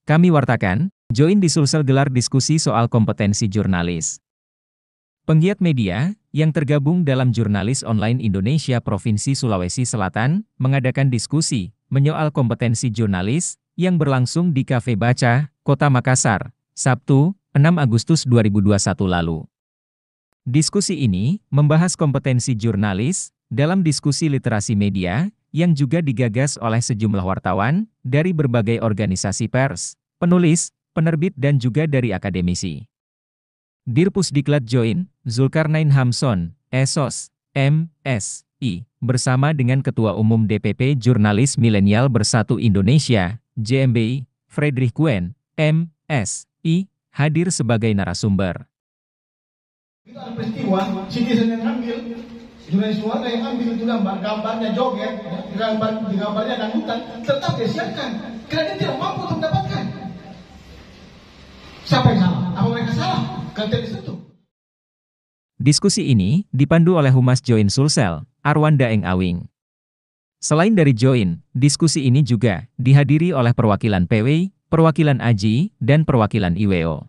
Kami wartakan, Join di Sulsel gelar diskusi soal kompetensi jurnalis. Penggiat media, yang tergabung dalam Jurnalis Online Indonesia Provinsi Sulawesi Selatan, mengadakan diskusi menyoal kompetensi jurnalis, yang berlangsung di Cafe Baca, Kota Makassar, Sabtu, 6 Agustus 2021 lalu. Diskusi ini membahas kompetensi jurnalis dalam diskusi literasi media, yang juga digagas oleh sejumlah wartawan dari berbagai organisasi pers, penulis, penerbit dan juga dari akademisi. Dirpusdiklat Join, Zulkarnain Hamson, SOS, M.Si, bersama dengan Ketua Umum DPP Jurnalis Milenial Bersatu Indonesia, JMBI, Friedrich Kuen, M.Si, hadir sebagai narasumber. Itu ada peristiwa, citizen yang ambil, jurnalis warga yang ambil itu gambarnya joget, gambarnya dangdutan, tetap dia siapkan, karena dia tidak mampu untuk mendapatkan. Siapa yang salah? Apa mereka salah? Kan tidak disentuh. Diskusi ini dipandu oleh Humas Join Sulsel, Arwanda Eng Awing. Selain dari Join, diskusi ini juga dihadiri oleh perwakilan PW, perwakilan AJI, dan perwakilan IWO.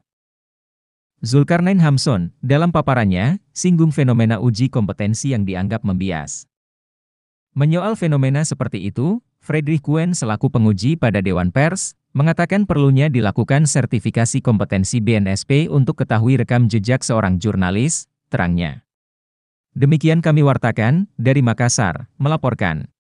Zulkarnain Hamson, dalam paparannya, singgung fenomena uji kompetensi yang dianggap membias. Menyoal fenomena seperti itu, Friedrich Kuen selaku penguji pada Dewan Pers, mengatakan perlunya dilakukan sertifikasi kompetensi BNSP untuk ketahui rekam jejak seorang jurnalis, terangnya. Demikian kami wartakan, dari Makassar, melaporkan.